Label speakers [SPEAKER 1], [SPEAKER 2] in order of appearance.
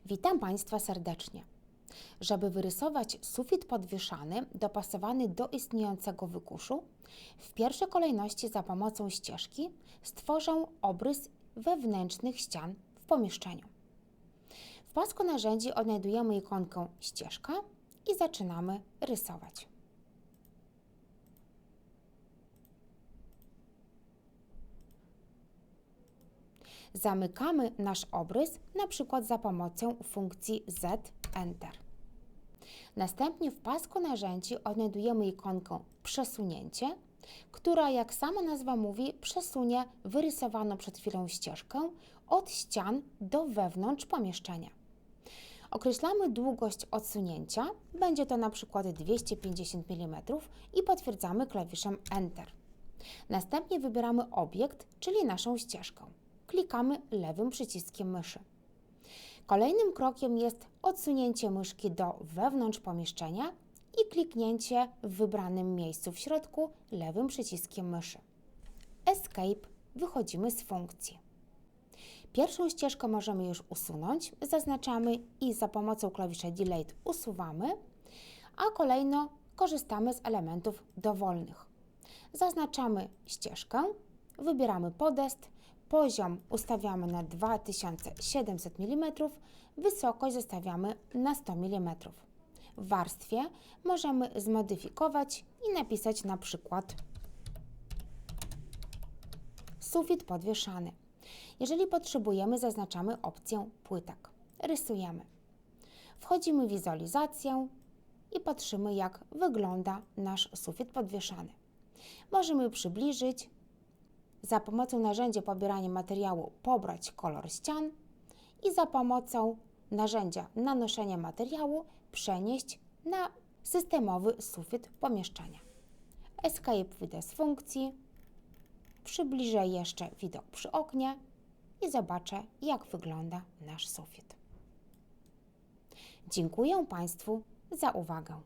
[SPEAKER 1] Witam Państwa serdecznie. Żeby wyrysować sufit podwieszany dopasowany do istniejącego wykuszu, w pierwszej kolejności za pomocą ścieżki stworzę obrys wewnętrznych ścian w pomieszczeniu. W pasku narzędzi odnajdujemy ikonkę ścieżka i zaczynamy rysować. Zamykamy nasz obrys np. za pomocą funkcji Z Enter. Następnie w pasku narzędzi odnajdujemy ikonkę Przesunięcie, która, jak sama nazwa mówi, przesunie wyrysowaną przed chwilą ścieżkę od ścian do wewnątrz pomieszczenia. Określamy długość odsunięcia, będzie to np. 250 mm i potwierdzamy klawiszem Enter. Następnie wybieramy obiekt, czyli naszą ścieżkę. Klikamy lewym przyciskiem myszy. Kolejnym krokiem jest odsunięcie myszki do wewnątrz pomieszczenia i kliknięcie w wybranym miejscu w środku lewym przyciskiem myszy. Escape, wychodzimy z funkcji. Pierwszą ścieżkę możemy już usunąć, zaznaczamy i za pomocą klawisza Delete usuwamy, a kolejno korzystamy z elementów dowolnych. Zaznaczamy ścieżkę, wybieramy podest, poziom ustawiamy na 2700 mm, wysokość zostawiamy na 100 mm. W warstwie możemy zmodyfikować i napisać na przykład sufit podwieszany. Jeżeli potrzebujemy, zaznaczamy opcję płytek. Rysujemy. Wchodzimy w wizualizację i patrzymy, jak wygląda nasz sufit podwieszany. Możemy przybliżyć. Za pomocą narzędzia pobierania materiału pobrać kolor ścian i za pomocą narzędzia nanoszenia materiału przenieść na systemowy sufit pomieszczenia. Escape wyjdę z funkcji, przybliżę jeszcze widok przy oknie i zobaczę, jak wygląda nasz sufit. Dziękuję Państwu za uwagę.